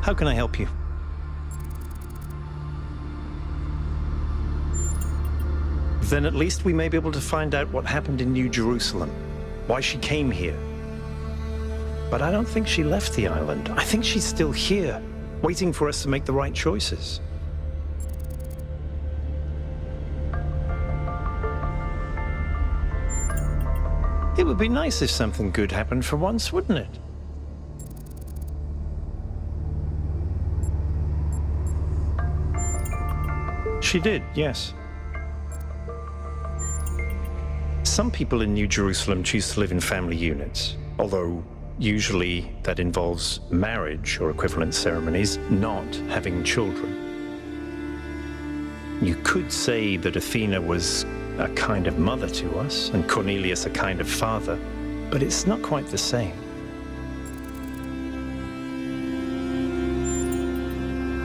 How can I help you? Then at least we may be able to find out what happened in New Jerusalem, why she came here. But I don't think she left the island. I think she's still here, waiting for us to make the right choices. It would be nice if something good happened for once, wouldn't it? She did, yes. Some people in New Jerusalem choose to live in family units, although usually that involves marriage or equivalent ceremonies, not having children. You could say that Athena was a kind of mother to us, and Cornelius a kind of father, but it's not quite the same.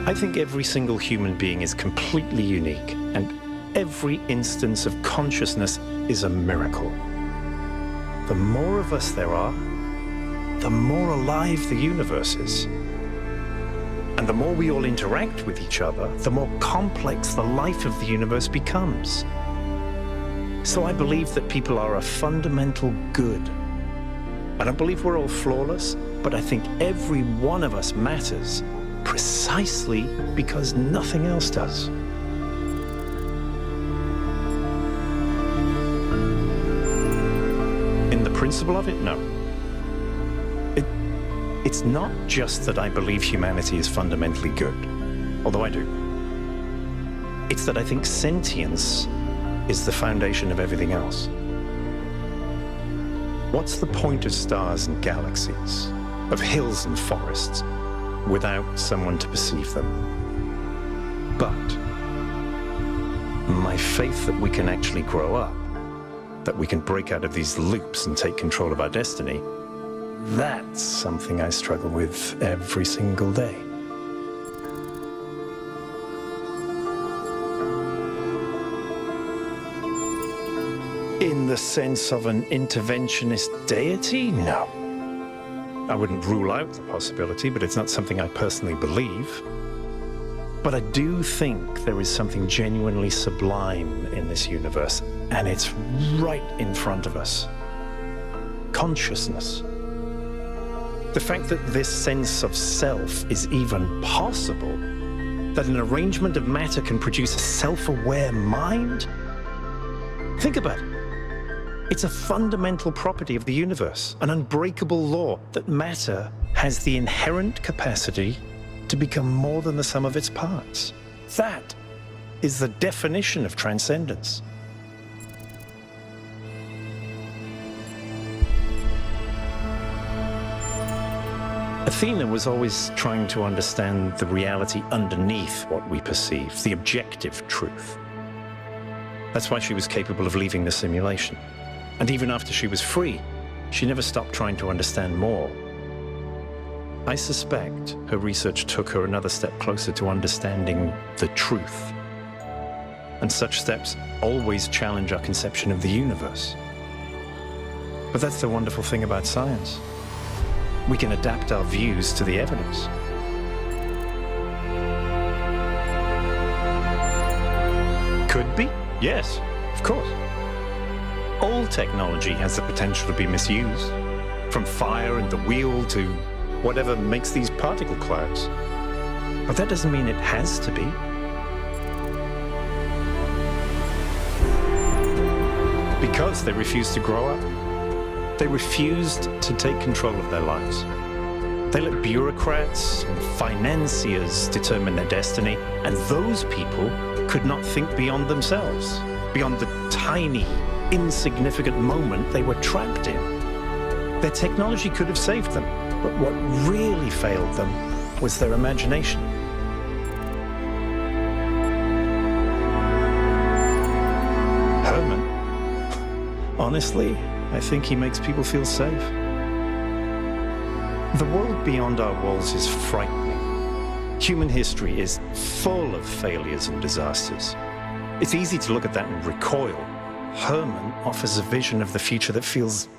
I think every single human being is completely unique, and every instance of consciousness is a miracle. The more of us there are, the more alive the universe is. And the more we all interact with each other, the more complex the life of the universe becomes. So I believe that people are a fundamental good. I don't believe we're all flawless, but I think every one of us matters precisely because nothing else does. In the principle of it, no. It's not just that I believe humanity is fundamentally good, although I do. It's that I think sentience is the foundation of everything else. What's the point of stars and galaxies, of hills and forests, without someone to perceive them? But my faith that we can actually grow up, that we can break out of these loops and take control of our destiny, that's something I struggle with every single day. In the sense of an interventionist deity? No. I wouldn't rule out the possibility, but it's not something I personally believe. But I do think there is something genuinely sublime in this universe, and it's right in front of us. Consciousness. The fact that this sense of self is even possible, that an arrangement of matter can produce a self-aware mind? Think about it. It's a fundamental property of the universe, an unbreakable law that matter has the inherent capacity to become more than the sum of its parts. That is the definition of transcendence. Athena was always trying to understand the reality underneath what we perceive, the objective truth. That's why she was capable of leaving the simulation. And even after she was free, she never stopped trying to understand more. I suspect her research took her another step closer to understanding the truth. And such steps always challenge our conception of the universe. But that's the wonderful thing about science. We can adapt our views to the evidence. Could be? Yes, of course. All technology has the potential to be misused, from fire and the wheel to whatever makes these particle clouds. But that doesn't mean it has to be. Because they refuse to grow up. They refused to take control of their lives. They let bureaucrats and financiers determine their destiny, and those people could not think beyond themselves, beyond the tiny, insignificant moment they were trapped in. Their technology could have saved them, but what really failed them was their imagination. Herman, honestly, I think he makes people feel safe. The world beyond our walls is frightening. Human history is full of failures and disasters. It's easy to look at that and recoil. Herman offers a vision of the future that feels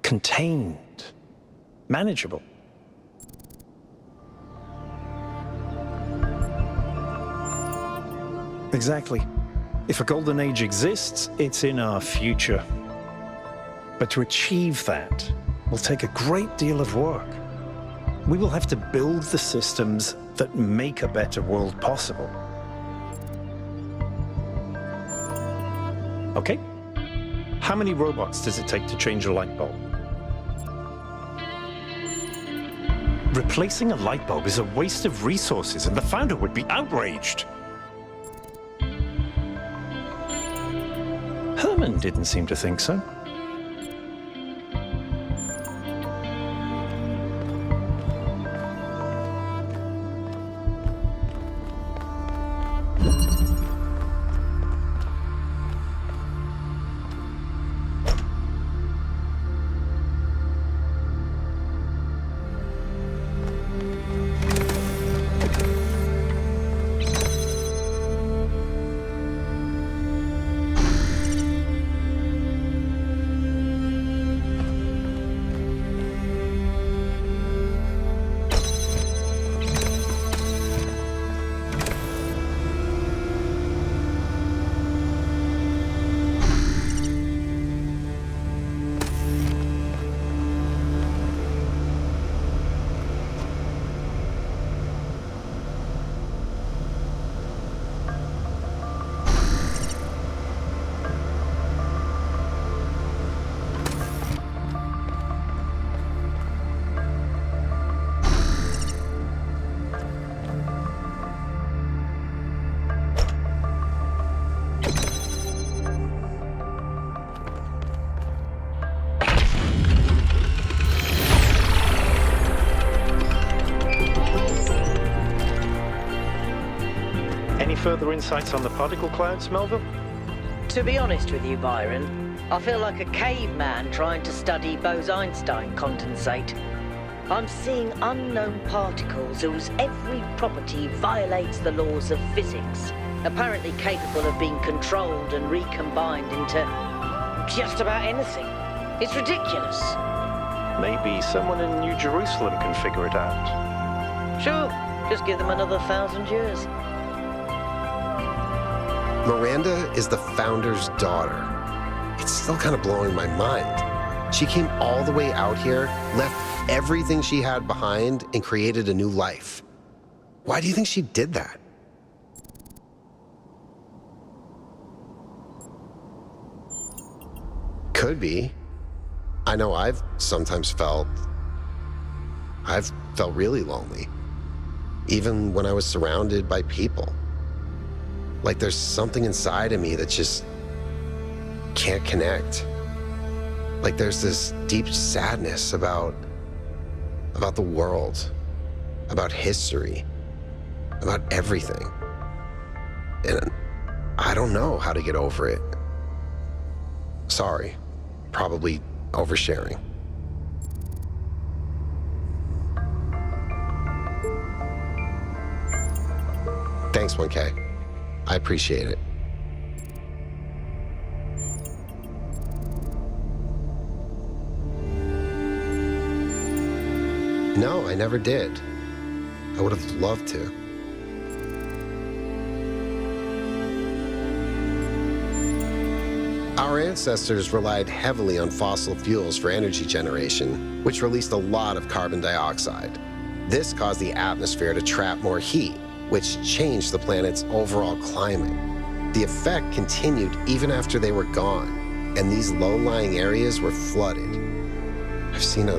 contained, manageable. Exactly. If a golden age exists, it's in our future. But to achieve that will take a great deal of work. We will have to build the systems that make a better world possible. Okay? How many robots does it take to change a light bulb? Replacing a light bulb is a waste of resources, and the founder would be outraged. Herman didn't seem to think so. Any further insights on the particle clouds, Melville? To be honest with you, Byron, I feel like a caveman trying to study Bose-Einstein condensate. I'm seeing unknown particles whose every property violates the laws of physics, apparently capable of being controlled and recombined into just about anything. It's ridiculous. Maybe someone in New Jerusalem can figure it out. Sure, just give them another 1,000 years. Miranda is the founder's daughter. It's still kind of blowing my mind. She came all the way out here, left everything she had behind, and created a new life. Why do you think she did that? Could be. I know I've felt really lonely, even when I was surrounded by people. Like there's something inside of me that just can't connect. Like there's this deep sadness about the world, about history, about everything. And I don't know how to get over it. Sorry, probably oversharing. Thanks, 1K. I appreciate it. No, I never did. I would have loved to. Our ancestors relied heavily on fossil fuels for energy generation, which released a lot of carbon dioxide. This caused the atmosphere to trap more heat, which changed the planet's overall climate. The effect continued even after they were gone, and these low-lying areas were flooded. I've seen a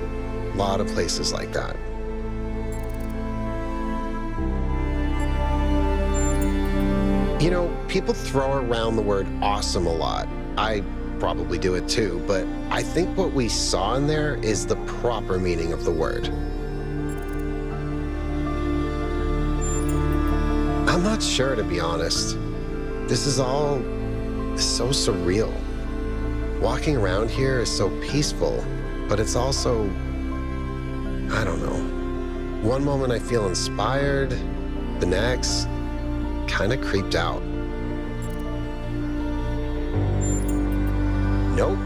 lot of places like that. You know, people throw around the word awesome a lot. I probably do it too, but I think what we saw in there is the proper meaning of the word. I'm not sure, to be honest. This is all so surreal. Walking around here is so peaceful, but it's also, I don't know. One moment I feel inspired, the next, kind of creeped out. Nope.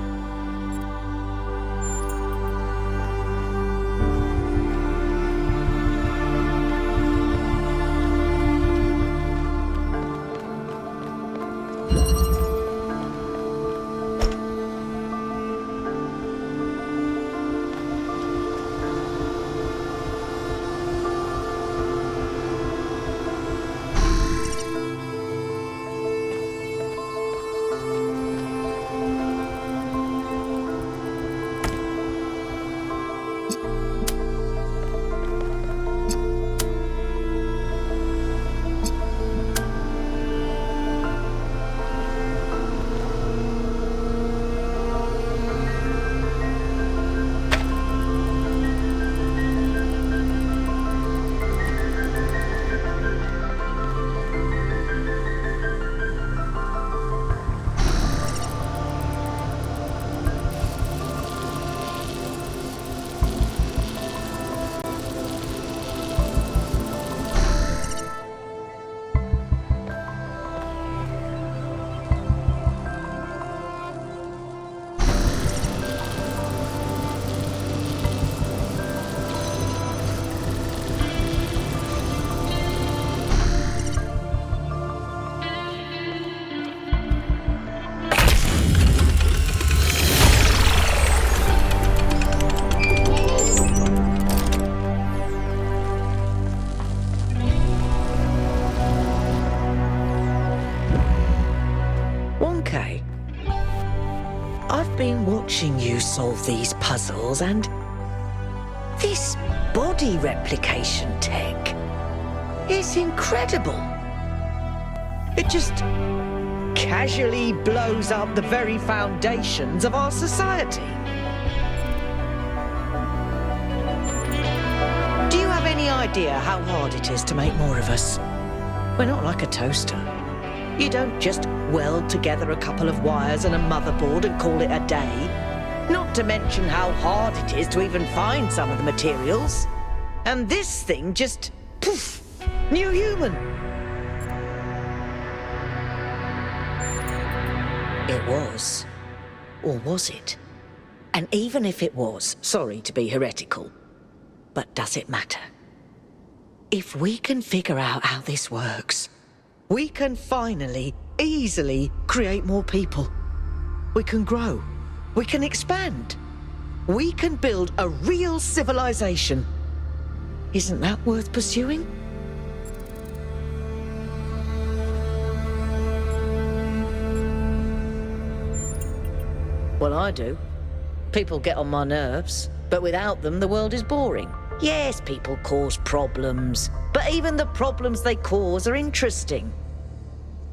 been watching you solve these puzzles, and this body replication tech is incredible. It just casually blows up the very foundations of our society. Do you have any idea how hard it is to make more of us? We're not like a toaster. You don't just weld together a couple of wires and a motherboard and call it a day. Not to mention how hard it is to even find some of the materials. And this thing just, poof, new human. It was. Or was it? And even if it was, sorry to be heretical, but does it matter? If we can figure out how this works, we can finally, easily create more people. We can grow. We can expand. We can build a real civilization. Isn't that worth pursuing? Well, I do. People get on my nerves, but without them, the world is boring. Yes, people cause problems, but even the problems they cause are interesting.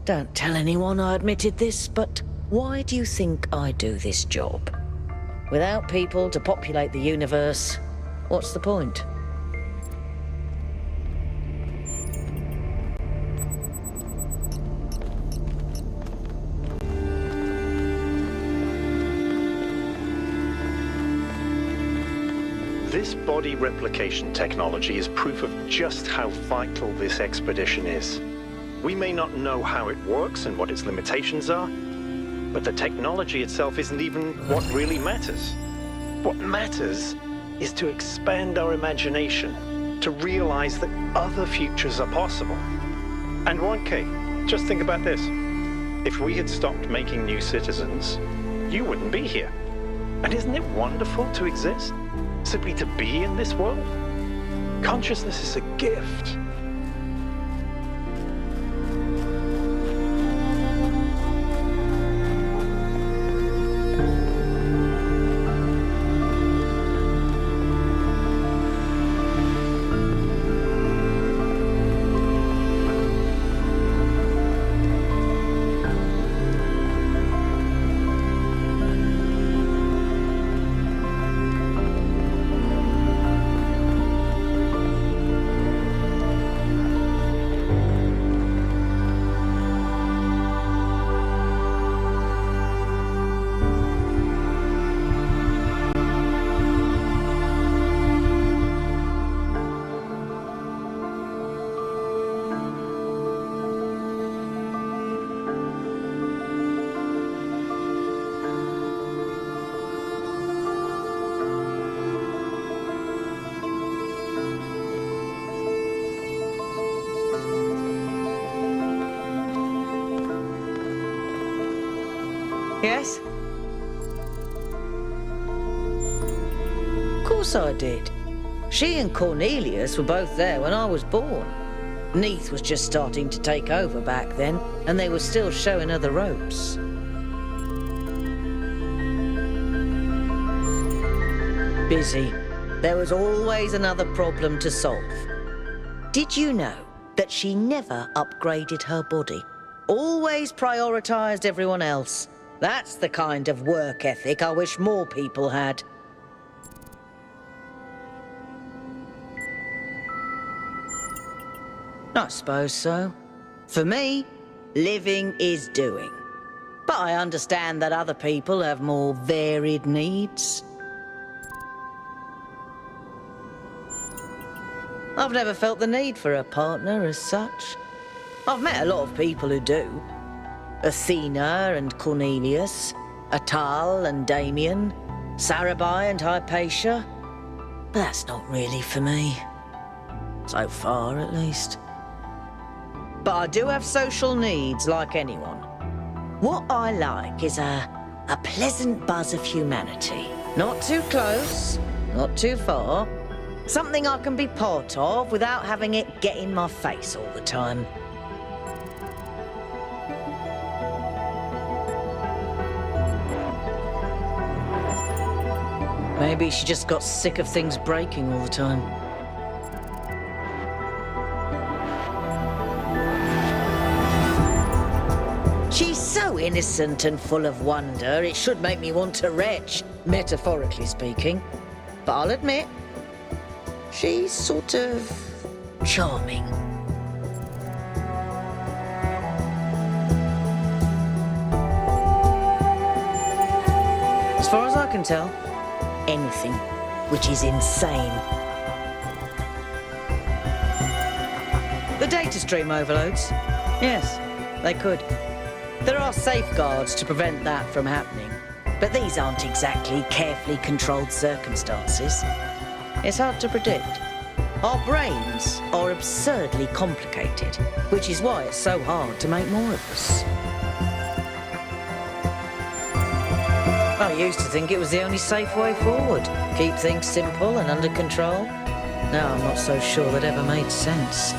Don't tell anyone I admitted this, but why do you think I do this job? Without people to populate the universe, what's the point? This body replication technology is proof of just how vital this expedition is. We may not know how it works and what its limitations are, but the technology itself isn't even what really matters. What matters is to expand our imagination, to realize that other futures are possible. And 1K, just think about this. If we had stopped making new citizens, you wouldn't be here. And isn't it wonderful to exist? Simply to be in this world? Consciousness is a gift. Yes? Of course I did. She and Cornelius were both there when I was born. Neath was just starting to take over back then, and they were still showing her the ropes. Busy. There was always another problem to solve. Did you know that she never upgraded her body? Always prioritized everyone else. That's the kind of work ethic I wish more people had. I suppose so. For me, living is doing. But I understand that other people have more varied needs. I've never felt the need for a partner as such. I've met a lot of people who do. Athena and Cornelius, Atal and Damien, Sarabai and Hypatia. But that's not really for me. So far, at least. But I do have social needs like anyone. What I like is a pleasant buzz of humanity. Not too close, not too far. Something I can be part of without having it get in my face all the time. Maybe she just got sick of things breaking all the time. She's so innocent and full of wonder, it should make me want to retch, metaphorically speaking. But I'll admit, she's sort of charming. As far as I can tell, anything, which is insane. The data stream overloads? Yes, they could. There are safeguards to prevent that from happening, but these aren't exactly carefully controlled circumstances. It's hard to predict. Our brains are absurdly complicated, which is why it's so hard to make more of us. I used to think it was the only safe way forward. Keep things simple and under control. Now I'm not so sure that ever made sense.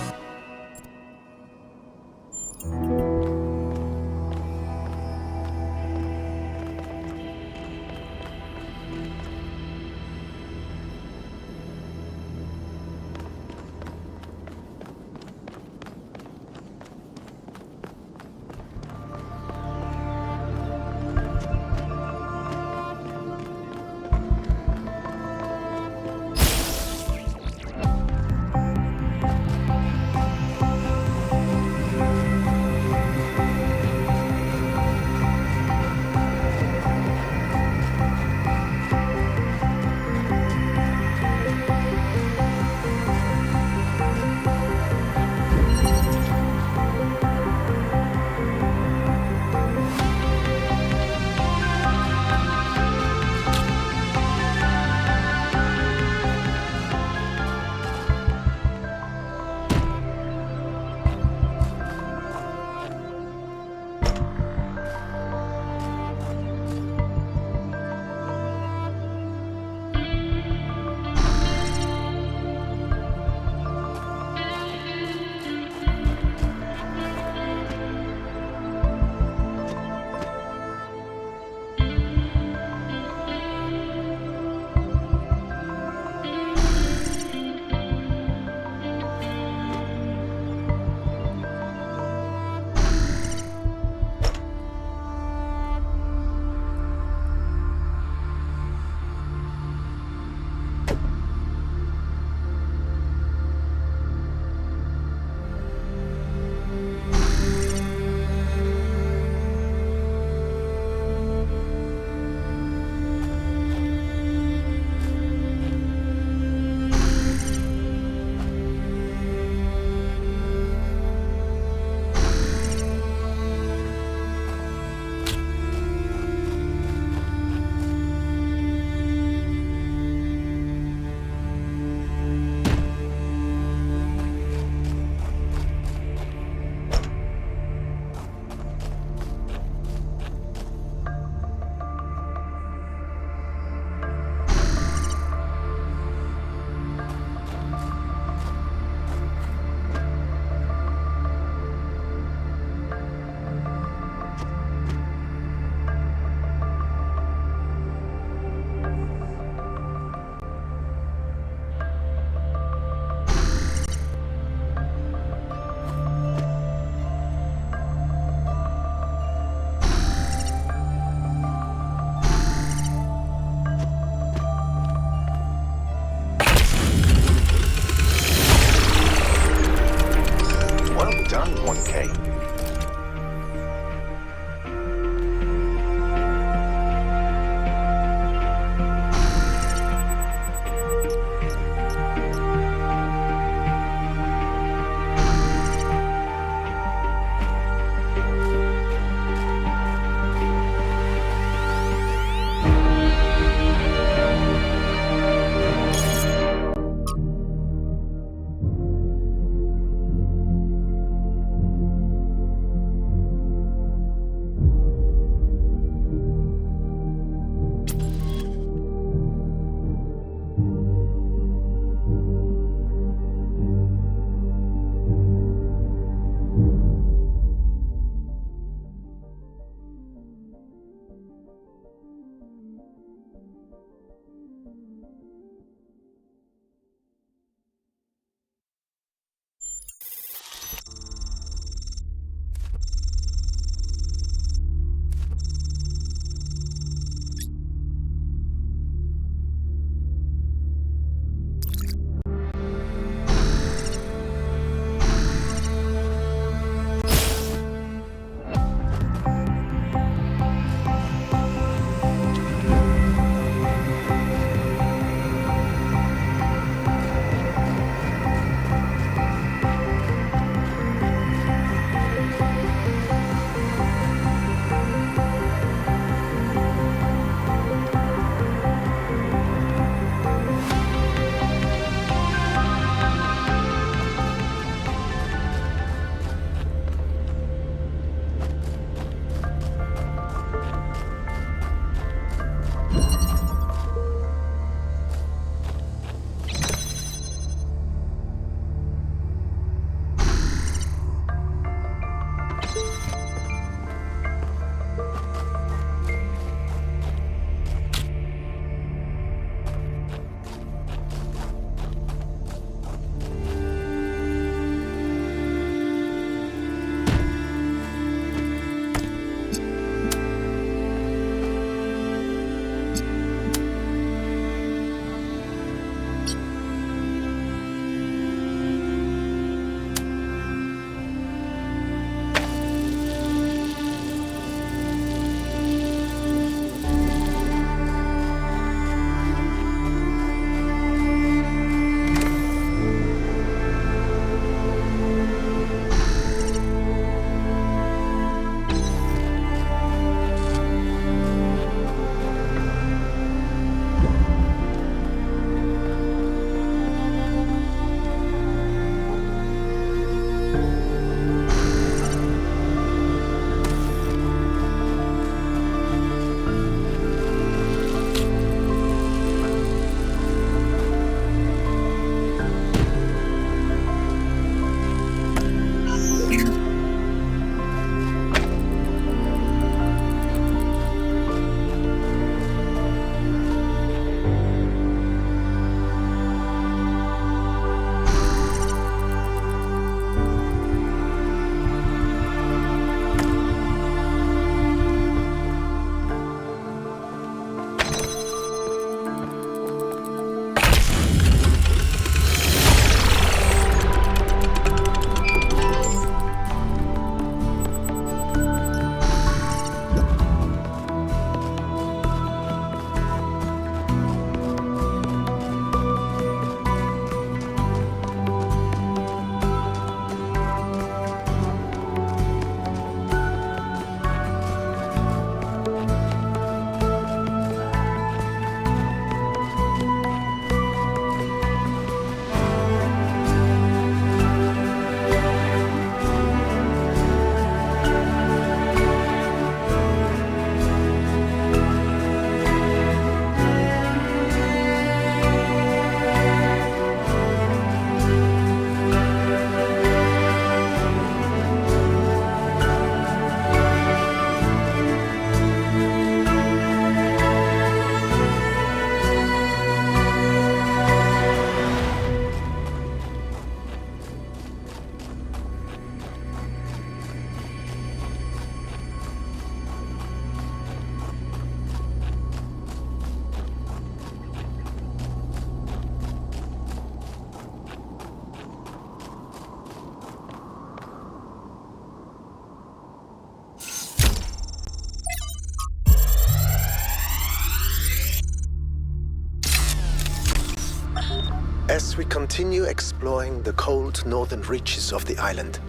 As we continue exploring the cold northern reaches of the island,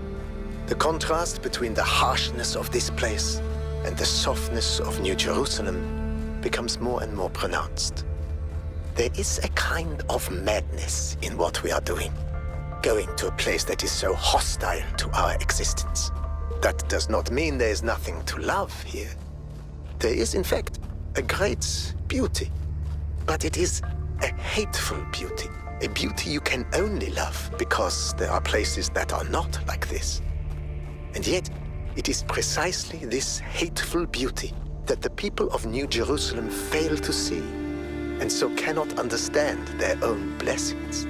the contrast between the harshness of this place and the softness of New Jerusalem becomes more and more pronounced. There is a kind of madness in what we are doing, going to a place that is so hostile to our existence. That does not mean there is nothing to love here. There is, in fact, a great beauty, but it is a hateful beauty. A beauty you can only love because there are places that are not like this. And yet, it is precisely this hateful beauty that the people of New Jerusalem fail to see, and so cannot understand their own blessings.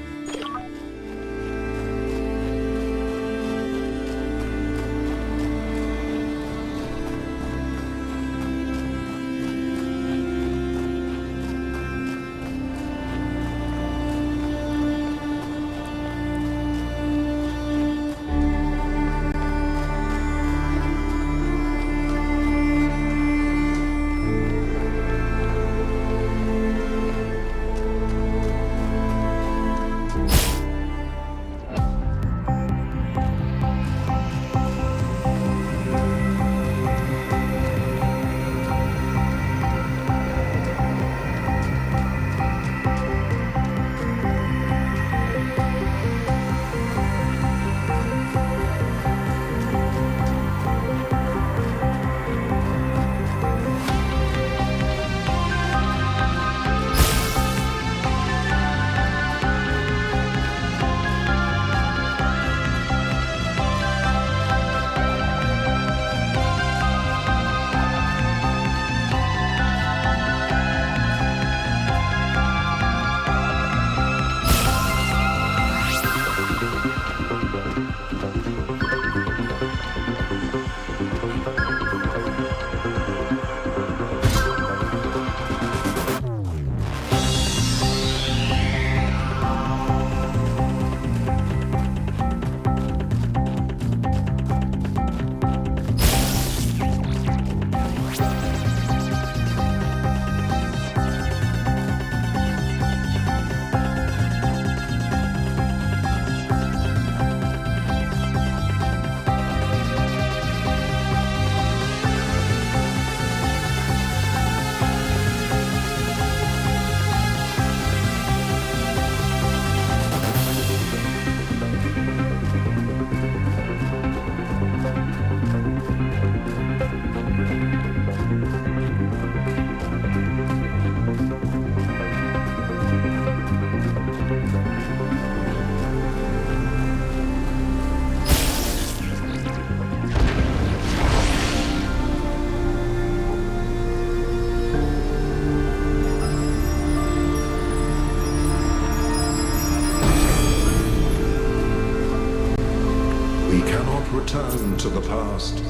Return to the past,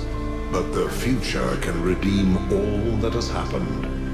but the future can redeem all that has happened.